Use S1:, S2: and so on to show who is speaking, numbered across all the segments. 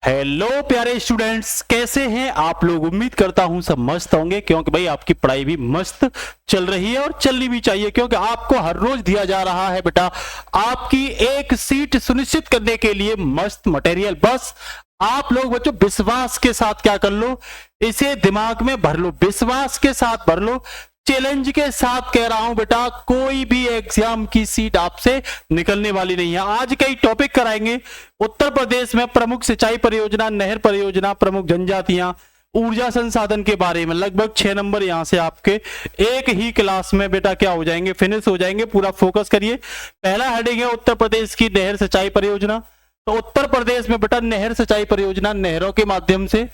S1: Hello प्यारे students, कैसे हैं आप लोग। उम्मीद करता हूं सब मस्त होंगे, क्योंकि भाई आपकी पढ़ाई भी मस्त चल रही है और चलनी भी चाहिए, क्योंकि आपको हर रोज दिया जा रहा है बेटा आपकी एक सीट सुनिश्चित करने के लिए मस्त मटेरियल। बस आप लोग बच्चों विश्वास के साथ क्या कर लो, इसे दिमाग में भर लो, विश्वास के साथ भर लो, चैलेंज के साथ कह रहा हूं बेटा, कोई भी एग्जाम की सीट आपसे निकलने वाली नहीं है। आज कई टॉपिक कराएंगे उत्तर प्रदेश में प्रमुख सिंचाई परियोजना, नहर परियोजना, प्रमुख जनजातियां, ऊर्जा संसाधन के बारे में। लगभग 6 नंबर यहां से आपके एक ही क्लास में बेटा क्या हो जाएंगे, फिनिश हो जाएंगे। पूरा फोकस करिए। पहला हेडिंग है उत्तर प्रदेश की नहर सिंचाई परियोजना। तो उत्तर प्रदेश में बेटा नहर सिंचाई परियोजना नहरों के माध्यम से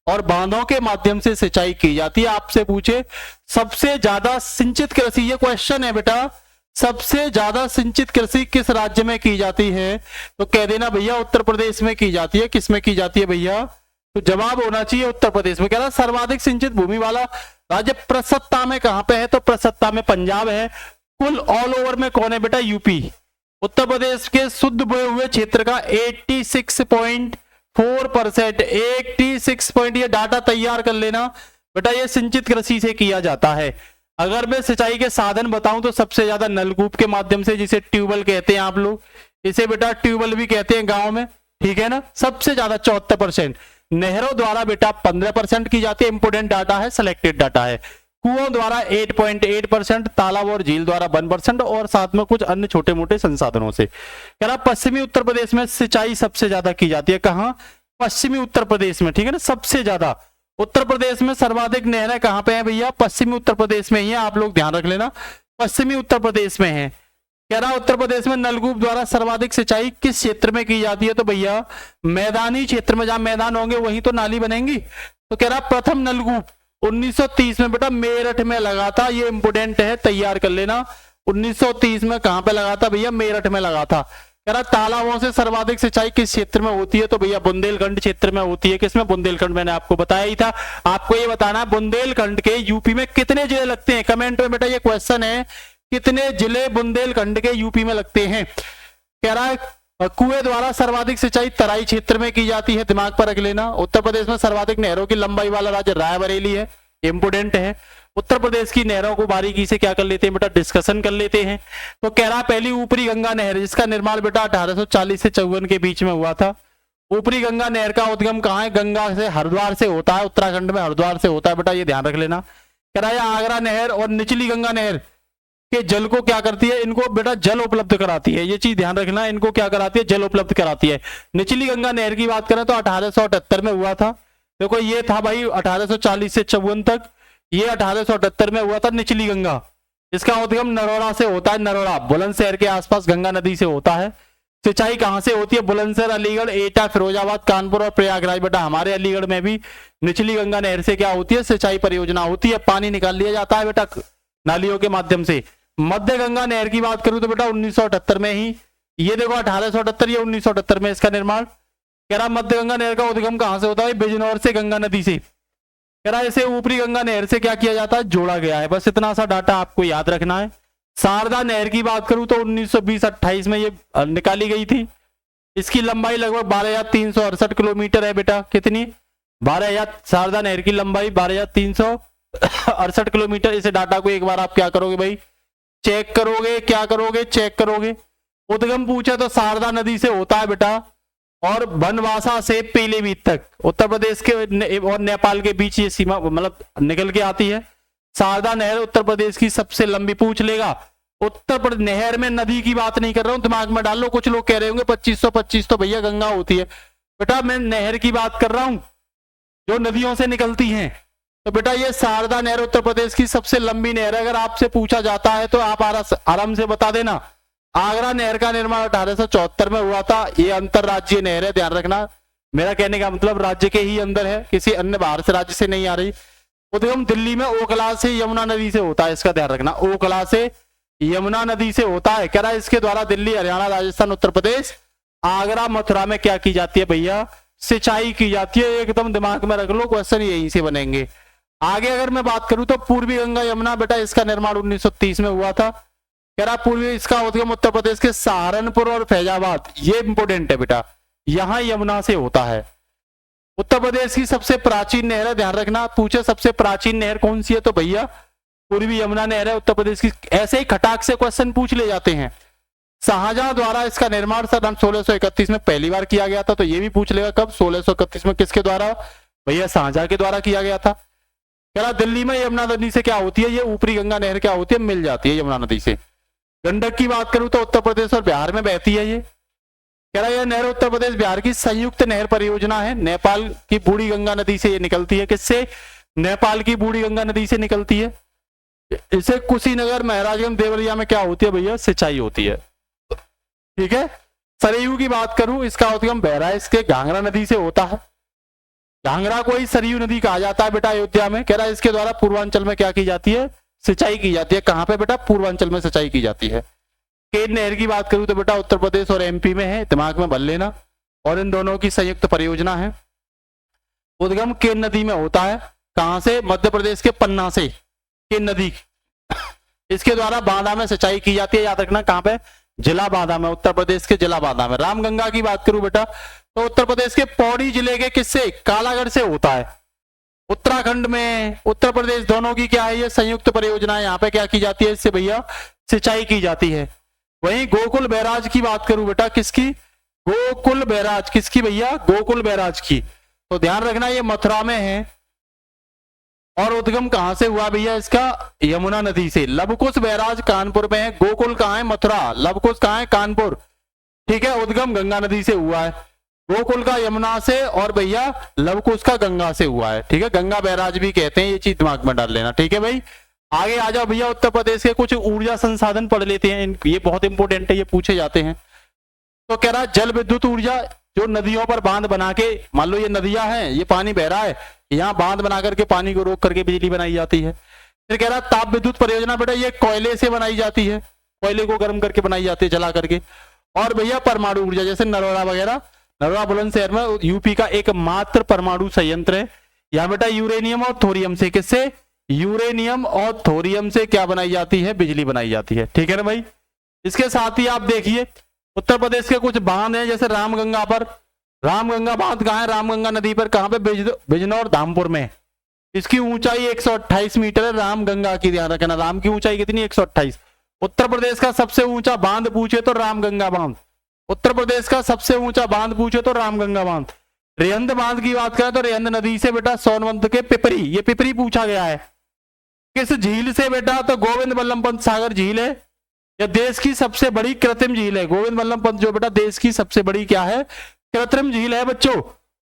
S1: और बांधों के माध्यम से सिंचाई की जाती है। आपसे पूछे सबसे ज्यादा सिंचित कृषि, ये क्वेश्चन है बेटा, सबसे ज्यादा सिंचित कृषि किस राज्य में की जाती है, तो कह देना भैया उत्तर प्रदेश में की जाती है। किस में की जाती है भैया, तो जवाब होना चाहिए उत्तर प्रदेश में। कह रहा सर्वाधिक सिंचित भूमि वाला राज्य प्रसत्ता में कहां पे है, तो प्रसत्ता में पंजाब है। कुल ऑल ओवर में कौन है बेटा, यूपी। उत्तर प्रदेश के शुद्ध बोए हुए क्षेत्र का 86.4%, 86 ये डाटा तैयार कर लेना बेटा, ये सिंचित कृषि से किया जाता है। अगर मैं सिंचाई के साधन बताऊं तो सबसे ज्यादा नलकूप के माध्यम से, जिसे ट्यूबवेल कहते हैं आप लोग, इसे बेटा ट्यूबवेल भी कहते हैं गांव में, ठीक है ना। सबसे ज्यादा 74%। नहरों द्वारा बेटा 15% की जाती है, इंपोर्टेंट डाटा है, सिलेक्टेड डाटा है। कुओं द्वारा 8.8%, तालाब और झील द्वारा 1% और साथ में कुछ अन्य छोटे मोटे संसाधनों से। कह रहा पश्चिमी उत्तर प्रदेश में सिंचाई सबसे ज्यादा की जाती है। कहां, पश्चिमी उत्तर प्रदेश में, ठीक है ना, सबसे ज्यादा। उत्तर प्रदेश में सर्वाधिक नहरें कहां पे हैं भैया, पश्चिमी उत्तर प्रदेश में ही है। आप लोग ध्यान रख लेना, पश्चिमी उत्तर प्रदेश में है। कह रहा उत्तर प्रदेश में नलकूप द्वारा सर्वाधिक सिंचाई किस क्षेत्र में की जाती है, तो भैया मैदानी क्षेत्र में, जहां मैदान होंगे वहीं तो नाली बनेंगी। तो कह रहा प्रथम नलकूप 1930 में बेटा मेरठ में लगा था। ये इंपोर्टेंट है, तैयार कर लेना। 1930 में कहां पे लगा था भैया, मेरठ में लगा था। कह रहा तालाबों से सर्वाधिक सिंचाई किस क्षेत्र में होती है, तो भैया बुंदेलखंड क्षेत्र में होती है। किसमें, बुंदेलखंड, मैंने आपको बताया ही था। आपको ये बताना है बुंदेलखंड के यूपी में कितने जिले लगते हैं, कमेंट में बेटा ये क्वेश्चन है, कितने जिले बुंदेलखंड के यूपी में लगते हैं। कह रहा है कुएं द्वारा सर्वाधिक सिंचाई तराई क्षेत्र में की जाती है, दिमाग पर रख लेना। उत्तर प्रदेश में सर्वाधिक नहरों की लंबाई वाला राज्य रायबरेली है, इंपोर्टेंट है। उत्तर प्रदेश की नहरों को बारीकी से क्या कर लेते हैं बेटा, डिस्कशन कर लेते हैं। तो कह रहा पहली ऊपरी गंगा नहर, जिसका निर्माण बेटा 1840 से 54 के बीच में हुआ था। ऊपरी गंगा नहर का उद्गम कहां है, गंगा से हरिद्वार से होता है, उत्तराखंड में हरिद्वार से होता है बेटा, ये ध्यान रख लेना। कह रहा है आगरा नहर और निचली गंगा नहर के जल को क्या करती है, इनको बेटा जल उपलब्ध कराती है। ये चीज ध्यान रखना, इनको क्या कराती है, जल उपलब्ध कराती है। निचली गंगा नहर की बात करें तो 1878 में हुआ था। देखो ये था भाई 1840 से 54 तक, ये 1878 में हुआ था निचली गंगा। इसका उद्गम नरोड़ा से होता है, नरोड़ा बुलंदशहर के आसपास गंगा नदी से होता है। सिंचाई कहां से होती है, बुलंदशहर, अलीगढ़, एटा, फिरोजाबाद, कानपुर और प्रयागराज। बेटा हमारे अलीगढ़ में भी निचली गंगा नहर से क्या होती है, सिंचाई परियोजना होती है, पानी निकाल लिया जाता है बेटा नालियों के माध्यम से। मध्य गंगा नहर की बात करूं तो बेटा 1978 में ही, ये देखो 1878, ये 1978 में इसका निर्माण। कह रहा मध्य गंगा नहर का उद्गम कहां से होता है, बिजनौर से, गंगा नदी से। कह रहा इसे ऊपरी गंगा नहर से क्या किया जाता है, जोड़ा गया है। बस इतना सा डाटा आपको याद रखना है। शारदा नहर की बात करूं तो 1920-28 में ये निकाली गई थी। इसकी लंबाई लगभग 12,368 किलोमीटर है बेटा। कितनी, 12,000, शारदा नहर की लंबाई 12,368 किलोमीटर। इसे डाटा को एक बार आप क्या करोगे भाई, चेक करोगे, क्या करोगे, चेक करोगे। उद्गम पूछा तो शारदा नदी से होता है बेटा, और बनवासा से पीलीभीत तक उत्तर प्रदेश के और नेपाल के बीच ये सीमा मतलब निकल के आती है। शारदा नहर उत्तर प्रदेश की सबसे लंबी, पूछ लेगा। उत्तर प्रदेश नहर में नदी की बात नहीं कर रहा हूं, दिमाग में डाल लो। कुछ लोग कह रहे होंगे 2525 तो भैया गंगा होती है। बेटा मैं नहर की बात कर रहा हूं जो नदियों से निकलती हैं। तो बेटा ये शारदा नहर उत्तर प्रदेश की सबसे लंबी नहर है। अगर आपसे पूछा जाता है तो आप आराम से बता देना। आगरा नहर का निर्माण 1874 में हुआ था। ये अंतरराज्यीय नहर है, ध्यान रखना। मेरा कहने का मतलब राज्य के ही अंदर है, किसी अन्य बाहर से राज्य से नहीं आ रही। उद्गम दिल्ली में ओखला से यमुना नदी से होता है, इसका ध्यान रखना। ओखला से यमुना नदी से होता है। कह रहा है इसके द्वारा दिल्ली, हरियाणा, राजस्थान, उत्तर प्रदेश, आगरा, मथुरा में क्या की जाती है भैया, सिंचाई की जाती है। एकदम दिमाग में रख लो, क्वेश्चन यहीं से बनेंगे। आगे अगर मैं बात करूं तो पूर्वी गंगा यमुना, बेटा इसका निर्माण 1930 में हुआ था। कह रहा पूर्वी, इसका उद्गम उत्तर प्रदेश के सहारनपुर और फैजाबाद, ये इंपोर्टेंट है बेटा, यहां यमुना से होता है। उत्तर प्रदेश की सबसे प्राचीन नहर है, ध्यान रखना, पूछे सबसे प्राचीन नहर कौन सी है तो भैया पूर्वी यमुना नहर है उत्तर प्रदेश की। ऐसे ही खटाक से क्वेश्चन पूछ ले जाते हैं। शाहजहां द्वारा इसका निर्माण सन 1631 में पहली बार किया गया था, तो ये भी पूछ लेगा कब, 1631 में किसके द्वारा, भैया शाहजहां के द्वारा किया गया था। कह रहा दिल्ली में यमुना नदी से क्या होती है, ये ऊपरी गंगा नहर क्या होती है, मिल जाती है यमुना नदी से। गंडक की बात करूं तो उत्तर प्रदेश और बिहार में बहती है ये। कह रहा यह नहर उत्तर प्रदेश बिहार की संयुक्त नहर परियोजना है, नेपाल की बूढ़ी गंगा नदी से ये निकलती है। किससे, नेपाल की बूढ़ी गंगा नदी से निकलती है। इसे कुशीनगर, महराजगंज, देवरिया में क्या होती है भैया, सिंचाई होती है। ठीक है। सरयू की बात करूं, इसका उद्गम बहराइच के घाघरा नदी से होता है। घाघरा को ही सरयू नदी कहा जाता है बेटा अयोध्या में। कह रहा है इसके द्वारा पूर्वांचल में क्या की जाती है, सिंचाई की जाती है। कहां पे बेटा, पूर्वांचल में सिंचाई की जाती है। केन नहर की बात करूं तो बेटा उत्तर प्रदेश और एमपी में है, दिमाग में भर लेना, और इन दोनों की संयुक्त परियोजना है। उद्गम केन नदी में होता है। कहां से, मध्य प्रदेश के पन्ना से केन नदी। इसके द्वारा बांदा में सिंचाई की जाती है, याद रखना कहां पे, जिला बांदा में, उत्तर प्रदेश के जिला बांदा में। रामगंगा की बात करूं बेटा तो उत्तर प्रदेश के पौड़ी जिले के किससे, कालागढ़ से होता है। उत्तराखंड में उत्तर प्रदेश दोनों की क्या है, ये संयुक्त परियोजना है। यहाँ पे क्या की जाती है, इससे भैया सिंचाई की जाती है। वहीं गोकुल बैराज की बात करूं बेटा, किसकी, गोकुल बैराज किसकी भैया, गोकुल बैराज की। तो ध्यान रखना ये मथुरा में है। और उद्गम कहां से हुआ भैया इसका, यमुना नदी से। लवकुश बैराज कानपुर में है, गोकुल कहां है, मथुरा, लवकुश कहां है, कानपुर। ठीक है। उद्गम गंगा नदी से हुआ है, गोकुल का यमुना से, और भैया लवकुश का गंगा से हुआ है। ठीक है। गंगा बैराज भी कहते हैं, ये चीज दिमाग में डाल लेना। ठीक है भाई, आगे आ जाओ भैया। उत्तर प्रदेश के कुछ ऊर्जा संसाधन पढ़ लेते हैं, ये बहुत इंपॉर्टेंट है, ये पूछे जाते हैं। तो कह रहा जल विद्युत ऊर्जा, जो नदियों पर बांध बना के, मान लो ये नदियां हैं, ये पानी बह रहा है, यहाँ बांध बना करके पानी को रोक करके बिजली बनाई जाती है। फिर कह रहा ताप विद्युत परियोजना बेटा, ये कोयले से बनाई जाती है, कोयले को गर्म करके बनाई जाती है, जला करके। और भैया परमाणु ऊर्जा, जैसे नरोड़ा वगैरह, नरोड़ा बुलंदशहर में यूपी का एकमात्र परमाणु संयंत्र है। यहाँ बेटा यूरेनियम और थोरियम से, किससे, यूरेनियम और थोरियम से क्या बनाई जाती है, बिजली बनाई जाती है। ठीक है ना भाई। इसके साथ ही आप देखिए उत्तर प्रदेश के कुछ बांध हैं, जैसे रामगंगा पर, रामगंगा बांध कहाँ है, रामगंगा नदी पर, कहां पे, बिजनौर धामपुर में। इसकी ऊंचाई 128 मीटर है रामगंगा की, ध्यान रखना। राम की ऊंचाई कितनी, 128। उत्तर प्रदेश का सबसे ऊंचा बांध पूछे तो रामगंगा बांध, उत्तर प्रदेश का सबसे ऊंचा बांध पूछे तो रामगंगा बांध। रेहंद बांध की बात करें तो रेहंद नदी से बेटा सोनवंत के पिपरी, ये पिपरी पूछा गया है। किस झील से बेटा, तो गोविंद बल्लभ पंत सागर झील है, यह देश की सबसे बड़ी कृत्रिम झील है। गोविंद बल्लभ पंत जो बेटा देश की सबसे बड़ी क्या है, कृत्रिम झील है बच्चों।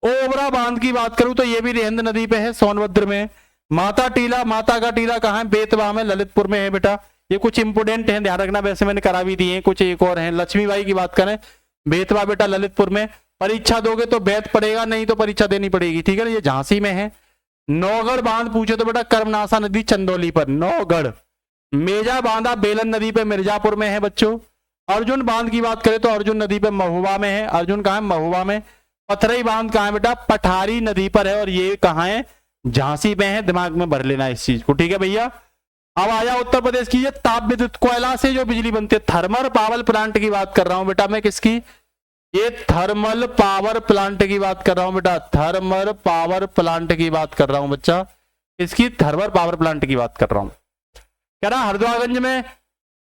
S1: ओबरा बांध की बात करूं तो ये भी रेहंद नदी पे है, सोनभद्र में। माता टीला, माता का टीला कहां है, बेतवा में, ललितपुर में है बेटा। ये कुछ इंपोर्टेंट है, ध्यान रखना, वैसे मैंने करा भी दिए, कुछ एक और है। लक्ष्मीबाई की बात करें, बेतवा बेटा ललितपुर में। परीक्षा दोगे तो बैत पड़ेगा, नहीं तो परीक्षा देनी पड़ेगी। ठीक है ना, ये झांसी में है। नौगढ़ बांध पूछे तो बेटा कर्मनाशा नदी चंदौली पर, नौगढ़। मेजा बांधा बेलन नदी पे, मिर्जापुर में है बच्चों। अर्जुन बांध की बात करें तो अर्जुन नदी पे महुआ में है, अर्जुन कहां है, महुआ में। पथरई बांध कहां है बेटा, पठारी नदी पर है, और ये कहां है, झांसी में है। दिमाग में भर लेना इस चीज को। ठीक है भैया। अब आया उत्तर प्रदेश की, ये ताप विद्युत, कोयला से जो बिजली बनती है, थर्मल पावर प्लांट की बात कर रहा हूं बेटा मैं, किसकी, ये थर्मल पावर प्लांट की बात कर रहा हूं बेटा, थर्मल पावर प्लांट की बात कर रहा हूं बच्चा, इसकी थर्मल पावर प्लांट की बात कर रहा हूं। कह रहा हरद्वागंज में,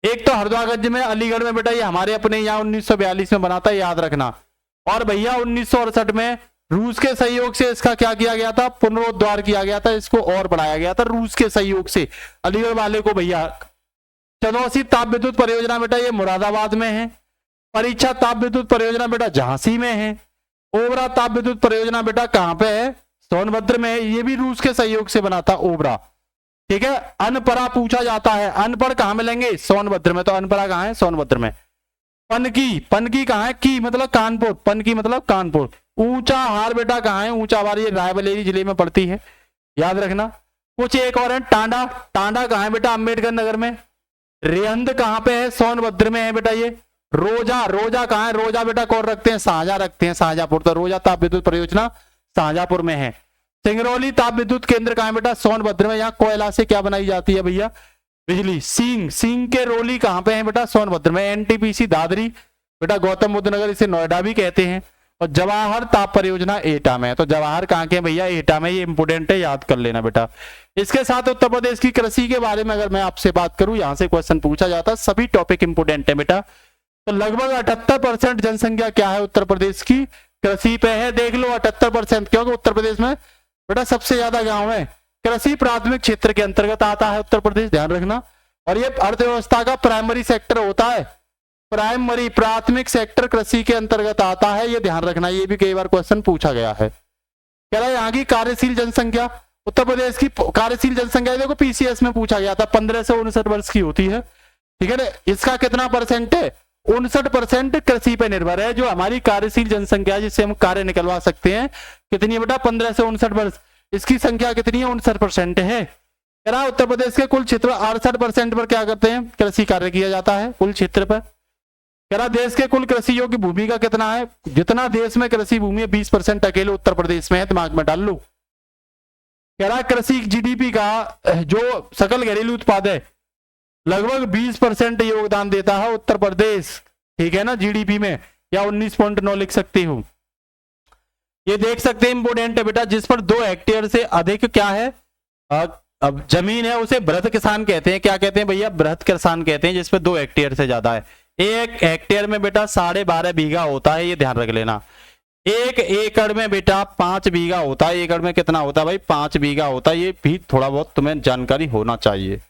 S1: एक तो हरद्वागंज में, अलीगढ़ में बेटा, ये हमारे अपने यहाँ 1942 में बना था, याद रखना। और भैया 1968 में रूस के सहयोग से इसका क्या किया गया था, पुनरुद्धार किया गया था, इसको और बढ़ाया गया था रूस के सहयोग से, अलीगढ़ वाले को भैया। चनौसी ताप विद्युत परियोजना बेटा ये मुरादाबाद में है। परीक्षा ताप विद्युत परियोजना बेटा झांसी में है। ओबरा ताप विद्युत परियोजना बेटा कहां पे है, सोनभद्र में है, ये भी रूस के सहयोग से बना था ओबरा। ठीक है। अनपरा पूछा जाता है, अनपढ़ कहां मिलेंगे, सोनभद्र में, तो अनपरा कहां है, सोनभद्र में। पनकी, पनकी कहां है, की मतलब कानपुर, पनकी मतलब कानपुर। ऊंचा हार बेटा कहां है, ऊंचा हार ये रायबरेली जिले में पड़ती है, याद रखना। कुछ एक और है, टांडा, टांडा कहां है बेटा, अंबेडकर नगर में। रेहंद कहां पे है, सोनभद्र में है बेटा ये। रोजा, रोजा कहां है, रोजा बेटा कौन रखते हैं, शाहजहां रखते हैं, शाहजहांपुर, तो रोजा ताप विद्युत परियोजना शाहजहांपुर में है। सिंगरौली ताप विद्युत केंद्र कहां है बेटा, सोनभद्र में, यहाँ कोयला से क्या बनाई जाती है भैया, बिजली। सींग, सींग के रोली कहां पे है बेटा, सोनभद्र में। एनटीपीसी दादरी बेटा गौतम बुद्ध नगर, इसे नोएडा भी कहते हैं। और जवाहर ताप परियोजना एटा में है। तो जवाहर कहाँ के भैया, एटा में। ये इंपोर्टेंट है, याद कर लेना बेटा। इसके साथ उत्तर प्रदेश की कृषि के बारे में अगर मैं आपसे बात करूं, यहां से क्वेश्चन पूछा जाता है, सभी टॉपिक इंपोर्टेंट है बेटा। तो लगभग 78% जनसंख्या क्या है उत्तर प्रदेश की, कृषि पे है। देख लो 78%, क्योंकि उत्तर प्रदेश में बेटा सबसे ज्यादा गांव है। कृषि प्राथमिक क्षेत्र के अंतर्गत आता है उत्तर प्रदेश, ध्यान रखना। और ये अर्थव्यवस्था का प्राइमरी सेक्टर होता है, प्राइमरी प्राथमिक सेक्टर कृषि के अंतर्गत आता है, ये ध्यान रखना। ये भी कई बार क्वेश्चन पूछा गया है। कह रहा है यहाँ की कार्यशील जनसंख्या, उत्तर प्रदेश की कार्यशील जनसंख्या देखो पीसीएस में पूछा गया था, 15 से 59 वर्ष की होती है, ठीक है ना। इसका कितना परसेंट है, 59% कृषि पे निर्भर है। जो हमारी कार्यशील जनसंख्या जिससे हम कार्य निकलवा सकते हैं, कितनी है बेटा, 15 से 59 वर्ष, इसकी संख्या कितनी है, 59% है। कह रहा उत्तर प्रदेश के कुल क्षेत्र 68% पर क्या करते हैं, कृषि कार्य किया जाता है कुल क्षेत्र पर। कह रहा देश के कुल कृषि योग्य भूमि का कितना है, जितना देश में कृषि भूमि है 20% अकेले उत्तर प्रदेश में है, दिमाग में डाल लो। कह रहा कृषि जीडीपी का जो सकल घरेलू उत्पाद है लगभग 20% योगदान देता है उत्तर प्रदेश, ठीक है ना, जीडीपी में, या 19.9 लिख सकते हो। ये देख सकते हैं इंपोर्टेंट है बेटा, जिस पर 2 हेक्टेयर से अधिक क्या है अब जमीन है, उसे बृहद किसान कहते हैं। क्या कहते हैं भैया, बृहद किसान कहते हैं, जिस पर 2 हेक्टेयर से ज्यादा है। 1 हेक्टेयर में बेटा 12.5 बीघा होता है, ये ध्यान रख लेना। 1 एकड़ में बेटा 5 बीघा होता है। एकड़ में कितना होता है भाई, 5 बीघा होता है। ये भी थोड़ा बहुत तुम्हें जानकारी होना चाहिए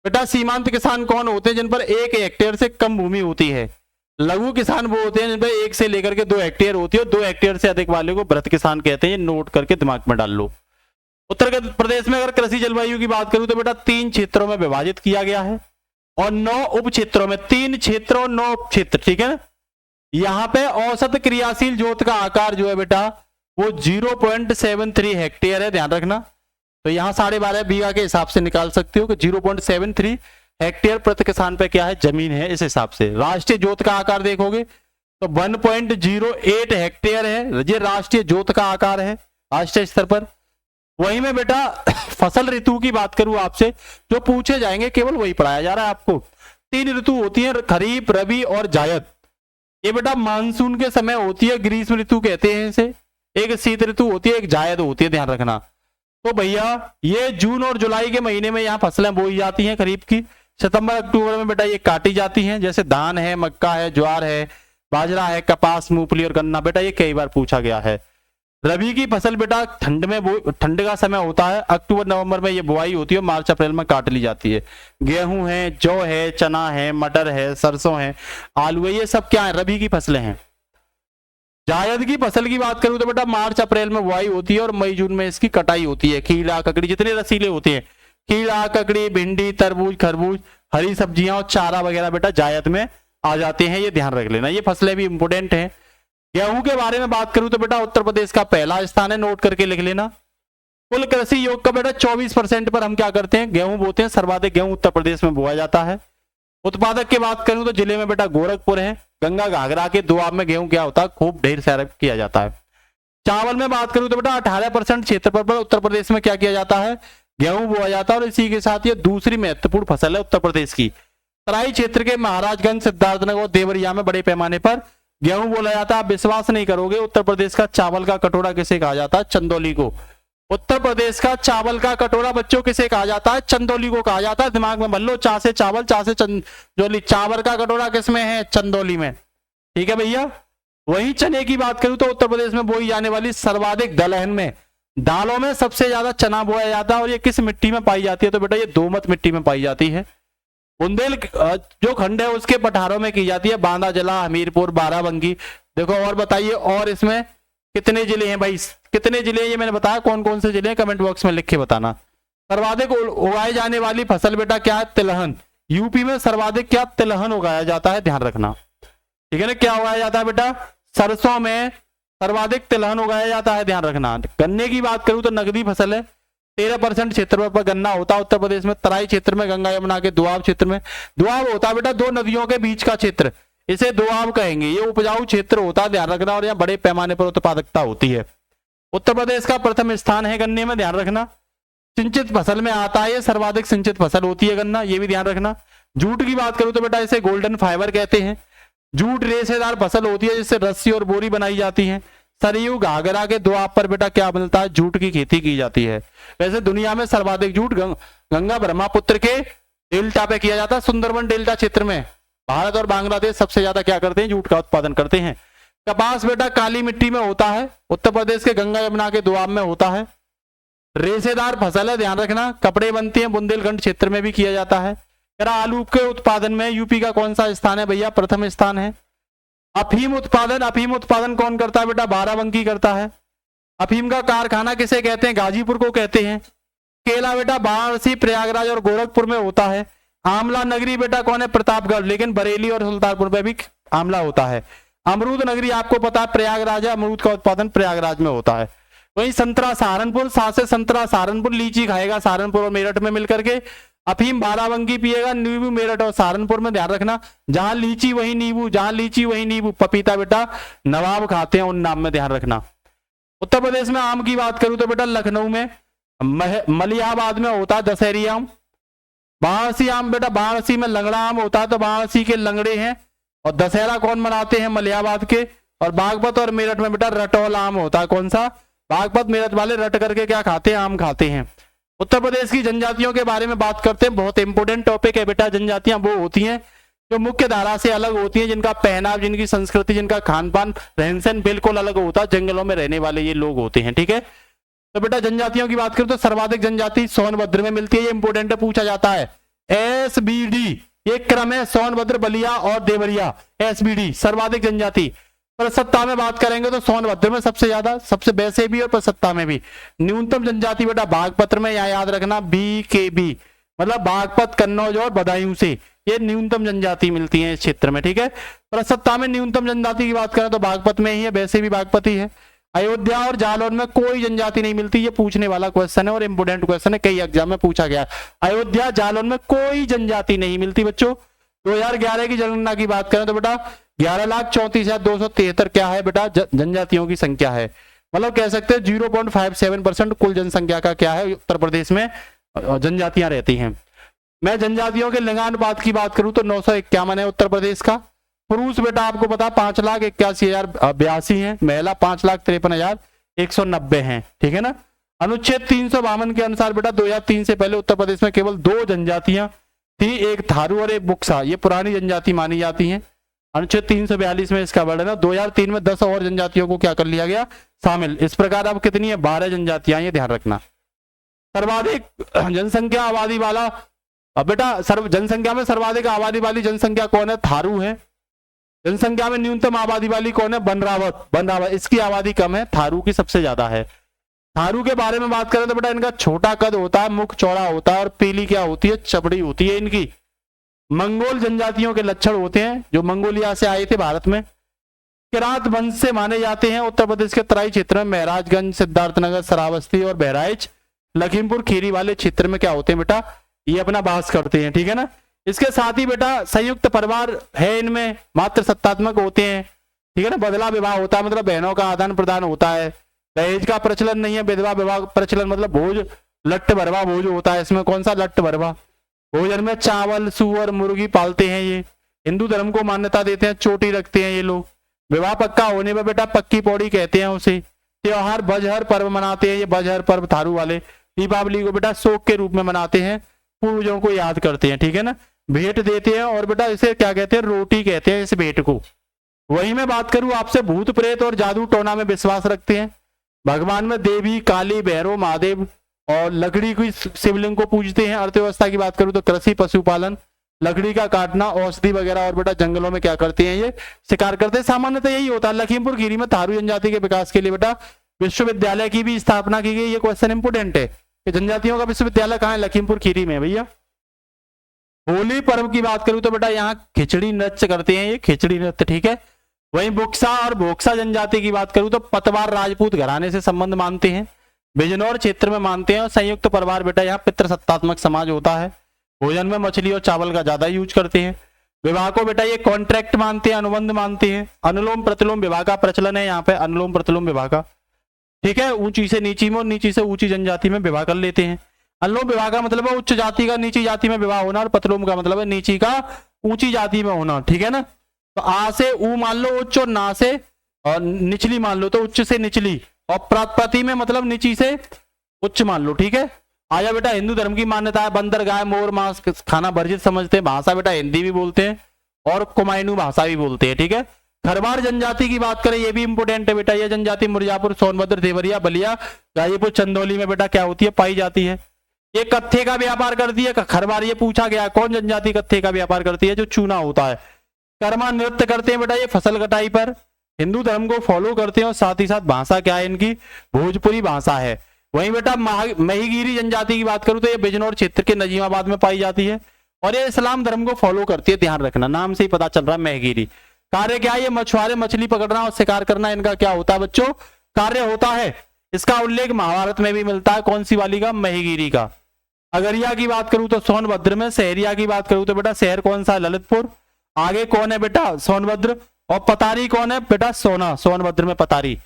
S1: बेटा। सीमांत किसान कौन होते हैं, जिन पर 1 हेक्टेयर से कम भूमि होती है। लघु किसान वो होते हैं जिन पर 1 से लेकर के 2 हेक्टेयर होती है, 2 हेक्टेयर से अधिक वाले को बृहद किसान कहते हैं। ये नोट करके दिमाग में डाल लो। उत्तर प्रदेश में अगर कृषि जलवायु की बात करूं तो बेटा 3 क्षेत्रों में विभाजित किया गया है और 9 उप क्षेत्रों में, 3 क्षेत्र और 9 उप क्षेत्र, ठीक है ना। यहाँ पे औसत क्रियाशील जोत का आकार जो है बेटा वो 0.73 हेक्टेयर है, ध्यान रखना। तो यहाँ 12.5 बीघा के हिसाब से निकाल सकते हो कि 0.73 हेक्टेयर प्रति किसान पे क्या है, जमीन है। इस हिसाब से राष्ट्रीय जोत का आकार देखोगे तो 1.08 हेक्टेयर है, ये राष्ट्रीय जोत का आकार है राष्ट्रीय स्तर पर। वहीं में बेटा फसल ऋतु की बात करूं आपसे, जो पूछे जाएंगे केवल वही पढ़ाया जा रहा है आपको। 3 ऋतु होती है, खरीफ, रबी और जायद। ये बेटा मानसून के समय होती है, ग्रीष्म ऋतु कहते हैं इसे। एक शीत ऋतु होती है, एक जायद होती है, ध्यान रखना। तो भैया ये जून और जुलाई के महीने में यहाँ फसलें बोई जाती हैं खरीफ की। सितंबर अक्टूबर में बेटा ये काटी जाती हैं, जैसे धान है, मक्का है, ज्वार है, बाजरा है, कपास, मूंगफली और गन्ना। बेटा ये कई बार पूछा गया है। रबी की फसल बेटा ठंड में, ठंड का समय होता है, अक्टूबर नवंबर में ये बुआई होती है, मार्च अप्रैल में काट ली जाती है। गेहूं है, जौ है, चना है, मटर है, सरसों है, आलू है, ये सब क्या है, रबी की फसलें हैं। जायद की फसल की बात करूं तो बेटा मार्च अप्रैल में बुआई होती है और मई जून में इसकी कटाई होती है। खीरा, ककड़ी, जितने रसीले होते हैं, खीरा, ककड़ी, भिंडी, तरबूज, खरबूज, हरी सब्जियां और चारा वगैरह बेटा जायद में आ जाते हैं, ये ध्यान रख लेना। ये फसलें भी इंपोर्टेंट हैं। गेहूं के बारे में बात करूं तो बेटा उत्तर प्रदेश का पहला स्थान है, नोट करके लिख लेना। कुल कृषि योग का बेटा 24% पर हम क्या करते हैं, गेहूं बोते हैं। सर्वाधिक गेहूं उत्तर प्रदेश में बोया जाता है। उत्पादक की बात करूं तो जिले में बेटा गोरखपुर है। गंगा घाघरा के दोआब में गेहूं क्या होता है, खूब ढेर सारा किया जाता है। चावल में बात करूं तो बेटा 18% क्षेत्रफल पर उत्तर प्रदेश में क्या किया जाता है, गेहूं बोया जाता है। और इसी के साथ ये दूसरी महत्वपूर्ण फसल है उत्तर प्रदेश की। तराई क्षेत्र के महाराजगंज, सिद्धार्थनगर और देवरिया में बड़े पैमाने पर गेहूं बोला जाता है। आप विश्वास नहीं करोगे, उत्तर प्रदेश का चावल का कटोरा किसे कहा जाता है, चंदौली को। उत्तर प्रदेश का चावल का कटोरा बच्चों किसे कहा जाता है, चंदौली को कहा जाता है। दिमाग में भर लो, चा से चावल, चा से चंदौली। चावल का कटोरा किसमें है, चंदौली में, ठीक है भैया। वही चने की बात करूं तो उत्तर प्रदेश में बोई जाने वाली सर्वाधिक दलहन में, दालों में सबसे ज्यादा चना बोया जाता है। और ये किस मिट्टी में पाई जाती है, तो बेटा ये दोमट मिट्टी में पाई जाती है। बुंदेल जो खंड है उसके पठारों में की जाती है, बांदा जिला, हमीरपुर, बाराबंकी। देखो और बताइए, और इसमें कितने जिले हैं भाई, कितने जिले, ये मैंने बताया कौन कौन से जिले हैं, कमेंट बॉक्स में लिख के बताना। सर्वाधिक उगाई जाने वाली फसल बेटा क्या है, तिलहन। यूपी में सर्वाधिक क्या, तिलहन उगाया जाता है, ध्यान रखना, ठीक है ना। क्या उगाया जाता है बेटा, सरसों में सर्वाधिक तिलहन उगाया जाता है, ध्यान रखना। गन्ने की बात करूं तो नकदी फसल है, 13% क्षेत्र पर गन्ना होता है उत्तर प्रदेश में। तराई क्षेत्र में, गंगा यमुना के दोआब क्षेत्र में, दोआब होता है बेटा 2 नदियों के बीच का क्षेत्र, इसे दोआब कहेंगे। ये उपजाऊ क्षेत्र होता है, ध्यान रखना। और यहाँ बड़े पैमाने पर उत्पादकता होती है। उत्तर प्रदेश का प्रथम स्थान है गन्ने में, ध्यान रखना। सिंचित फसल में आता है, ये सर्वाधिक सिंचित फसल होती है गन्ना, ये भी ध्यान रखना। जूट की बात करूं तो बेटा इसे गोल्डन फाइबर कहते हैं। जूट रेशेदार फसल होती है जिससे रस्सी और बोरी बनाई जाती है। सरयू घाघरा के दोआब पर बेटा क्या मिलता है, जूट की खेती की जाती है। वैसे दुनिया में सर्वाधिक जूट गंगा ब्रह्मपुत्र के डेल्टा पे किया जाता है, सुंदरबन डेल्टा क्षेत्र में। भारत और बांग्लादेश सबसे ज्यादा क्या करते हैं, जूट का उत्पादन करते हैं। कपास बेटा काली मिट्टी में होता है, उत्तर प्रदेश के गंगा यमुना के दोआब में होता है। रेशेदार फसल है, ध्यान रखना। कपड़े बनते हैं, बुंदेलखंड क्षेत्र में भी किया जाता है। आलू के उत्पादन में यूपी का कौन सा स्थान है भैया, प्रथम स्थान है। अफीम उत्पादन कौन करता है बेटा, बाराबंकी करता है। अफीम का कारखाना किसे कहते हैं, गाजीपुर को कहते हैं। केला बेटा वाराणसी, प्रयागराज और गोरखपुर में होता है। आंवला नगरी बेटा कौन है, प्रतापगढ़, लेकिन बरेली और सुल्तानपुर में भी आंवला होता है। अमरूद नगरी आपको पता है प्रयागराज है, अमरूद का उत्पादन प्रयागराज में होता है। वहीं संतरा सहारनपुर, सासे संतरा सहारनपुर, लीची खाएगा सहारनपुर और मेरठ में मिलकर के। अफीम बाराबंकी पिएगा, नींबू मेरठ और सहारनपुर में। ध्यान रखना, जहां लीची वही नींबू, जहां लीची वही नींबू। पपीता बेटा नवाब खाते हैं, उन नाम में ध्यान रखना। उत्तर प्रदेश में आम की बात करूं तो बेटा लखनऊ में, मलियाबाद में होता है दशहरी आम। वाराणसी आम बेटा, वाराणसी में लंगड़ा आम होता है, तो वाराणसी के लंगड़े हैं। और दशहरा कौन मनाते हैं, मलियाबाद के। और बागपत और मेरठ में बेटा रटौल आम होता है। कौन सा, बागपत मेरठ वाले रट करके क्या खाते हैं, आम खाते हैं। उत्तर प्रदेश की जनजातियों के बारे में बात करते हैं, बहुत इंपोर्टेंट टॉपिक है बेटा। जनजातियां वो होती हैं जो मुख्य धारा से अलग होती हैं, जिनका पहनाव, जिनकी संस्कृति, जिनका खान पान, रहन सहन बिल्कुल अलग होता है। जंगलों में रहने वाले ये लोग होते हैं, ठीक है। तो बेटा जनजातियों की बात करें तो सर्वाधिक जनजाति सोनभद्र में मिलती है, ये इंपोर्टेंट है, पूछा जाता है। SBD ये क्रम है, सोनभद्र, बलिया और देवरिया। SBD सर्वाधिक जनजाति। पर सत्ता में बात करेंगे तो सोनभद्र में सबसे ज्यादा, सबसे वैसे भी और पर सत्ता में भी। न्यूनतम जनजाति बेटा बागपत्र में, यहाँ याद रखना BKB मतलब बागपत, कन्नौज और बदायूं से ये न्यूनतम जनजाति मिलती है इस क्षेत्र में, ठीक है। पर सत्ता में न्यूनतम जनजाति की बात करें तो बागपत में ही है, वैसे भी बागपत ही है। अयोध्या और जालौन में कोई जनजाति नहीं मिलती, ये पूछने वाला क्वेश्चन है और इंपोर्टेंट क्वेश्चन है, कई एग्जाम में पूछा गया। अयोध्या जालौन में कोई जनजाति नहीं मिलती बच्चों। 2011 की जनगणना की बात करें तो बेटा 11,34,273 क्या है बेटा, जनजातियों की संख्या है। मतलब कह सकते हैं 0.57% कुल जनसंख्या का क्या है, उत्तर प्रदेश में जनजातियां रहती हैं। मैं जनजातियों के लिंगानुपात की बात करूं तो 951 है उत्तर प्रदेश का। पुरुष बेटा आपको पता 5,81,082 है, महिला 5,53,190 है, ठीक है ना। अनुच्छेद 352 के अनुसार बेटा 2003 से पहले उत्तर प्रदेश में केवल 2 जनजातियां थी, एक थारू और एक बुक्सा, ये पुरानी जनजाति मानी जाती हैं। अनुच्छेद 342 में इसका वर्णन है। 2003 में 10 और जनजातियों को क्या कर लिया गया, शामिल। इस प्रकार अब कितनी है, 12 जनजातियां, ये ध्यान रखना। सर्वाधिक जनसंख्या आबादी वाला, अब बेटा जनसंख्या में सर्वाधिक आबादी वाली जनसंख्या कौन है, थारू है। जनसंख्या में न्यूनतम आबादी वाली कौन है, बनरावत, इसकी आबादी कम है, थारू की सबसे ज्यादा है। थारू के बारे में बात करें तो बेटा इनका छोटा कद होता है, मुख चौड़ा होता है और पीली क्या होती है, चमड़ी होती है इनकी। मंगोल जनजातियों के लक्षण होते हैं, जो मंगोलिया से आए थे भारत में। किरात वंश से माने जाते हैं। उत्तर प्रदेश के तराई क्षेत्र में महराजगंज, सिद्धार्थनगर, श्रावस्ती और बहराइच, लखीमपुर खीरी वाले क्षेत्र में क्या होते हैं बेटा, ये अपना वास करते हैं, ठीक है ना। इसके साथ ही बेटा संयुक्त परिवार है, इनमें मात्र सत्तात्मक होते हैं, ठीक है ना। बदला विवाह होता है, मतलब बहनों का आदान प्रदान होता है। दहेज का प्रचलन नहीं है। विधवा विवाह प्रचलन मतलब भोज, लट्ट भरवा भोज होता है इसमें। कौन सा, लट्ट भरवा। भोजन में चावल, सुअर, मुर्गी पालते हैं ये। हिंदू धर्म को मान्यता देते हैं, चोटी रखते हैं ये लोग। विवाह पक्का होने पर बेटा पक्की पौड़ी कहते हैं उसे। त्योहार बजहर पर्व मनाते हैं, ये बजहर पर्व थारू वाले। दीपावली को बेटा शोक के रूप में मनाते हैं, पूर्वजों को याद करते हैं, ठीक है ना। भेंट देते हैं और बेटा इसे क्या कहते हैं, रोटी कहते हैं इस भेंट को। वही मैं बात करूं आपसे, भूत प्रेत और जादू टोना में विश्वास रखते हैं। भगवान में देवी, काली, भैरव, महादेव और लकड़ी की शिवलिंग को पूजते हैं। अर्थव्यवस्था की बात करूं तो कृषि, पशुपालन, लकड़ी का काटना, औषधि वगैरह और बेटा जंगलों में क्या करते हैं, ये शिकार करते हैं। सामान्यतः यही होता है। लखीमपुर खीरी में थारू जनजाति के विकास के लिए बेटा विश्वविद्यालय की भी स्थापना की गई। ये क्वेश्चन इंपोर्टेंट है कि जनजातियों का विश्वविद्यालय कहाँ है, लखीमपुर खीरी में भैया। होली पर्व की बात करूं तो बेटा यहाँ खिचड़ी नृत्य करते हैं, ये खिचड़ी नृत्य, ठीक है। वहीं बुक्सा और भोक्सा जनजाति की बात करूं तो पतवार राजपूत घराने से संबंध मानते हैं, बिजनौर क्षेत्र में मानते हैं। और संयुक्त परिवार बेटा यहाँ पितृसत्तात्मक समाज होता है। भोजन में मछली और चावल का ज्यादा यूज करते हैं। विवाह को बेटा ये कॉन्ट्रैक्ट मानते हैं, अनुबंध मानते हैं। अनुलोम प्रतिलोम विवाह का प्रचलन है यहाँ पे, अनुलोम प्रतिलोम विवाह का, ठीक है। ऊंची से नीची में और नीची से ऊंची जनजाति में विवाह कर लेते हैं। अनुलोम विवाह का मतलब है उच्च जाति का नीची जाति में विवाह होना, और प्रतिलोम का मतलब है नीची का ऊंची जाति में होना, ठीक है ना। तो आ से ऊ मान लो उच्च और ना से और निचली मान लो, तो उच्च से निचली, और प्रातपति में मतलब नीची से उच्च मान लो। ठीक है, आया बेटा हिंदू धर्म की मान्यता है बंदर गाय मोर मांस खाना वर्जित समझते हैं। भाषा बेटा हिंदी भी बोलते हैं और कुमायूनी भाषा भी बोलते हैं। ठीक है, खरवार जनजाति की बात करें, ये भी इंपोर्टेंट है बेटा। ये जनजाति मिर्जापुर, सोनभद्र, देवरिया, बलिया, गाजीपुर, चंदौली में बेटा क्या होती है, पाई जाती है। ये कत्थे का व्यापार करती है। खरवार ये पूछा गया कौन जनजाति कत्थे का व्यापार करती है, जो चूना होता है। कर्मा नृत्य करते हैं बेटा ये फसल कटाई पर, हिंदू धर्म को फॉलो करते हैं और साथ ही साथ भाषा क्या है इनकी, भोजपुरी भाषा है। वहीं बेटा महिगिरी जनजाति की बात करूं तो ये बिजनौर क्षेत्र के नजीमाबाद में पाई जाती है और ये इस्लाम धर्म को फॉलो करती है। ध्यान रखना, नाम से ही पता चल रहा है महिगिरी। कार्य क्या है, ये मछुआरे मछली पकड़ना और शिकार करना इनका क्या होता है बच्चों, कार्य होता है। इसका उल्लेख महाभारत में भी मिलता है। कौन सी वाली का, महिगिरी का। अगरिया की बात करूं तो सोनभद्र में, सहरिया की बात करूं तो बेटा शहर कौन सा है, ललितपुर। आगे कौन है बेटा, सोनभद्र। और पतारी कौन है बेटा, सोना, सोनभद्र में पतारी।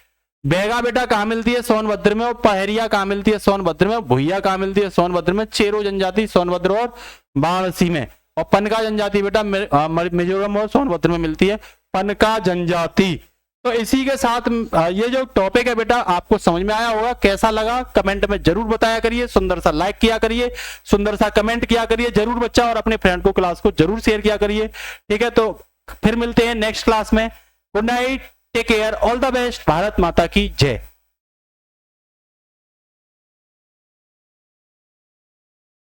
S1: बैगा बेटा कहाँ मिलती है, सोनभद्र में। और पहरिया कहाँ मिलती है, सोनभद्र में। भुइया कहाँ मिलती है, सोनभद्र में। चेरो जनजाति सोनभद्र और वाराणसी में। और पनका जनजाति बेटा मिजोरम और सोनभद्र में मिलती है, पनका जनजाति। तो इसी के साथ ये जो टॉपिक है बेटा आपको समझ में आया होगा। कैसा लगा कमेंट में जरूर बताया करिए, सुंदर सा लाइक किया करिए, सुंदर सा कमेंट किया करिए जरूर बच्चा, और अपने फ्रेंड को क्लास को जरूर शेयर किया करिए। ठीक है, तो फिर मिलते हैं नेक्स्ट क्लास में। Good night, take care, all the best, Bharat माता की जय।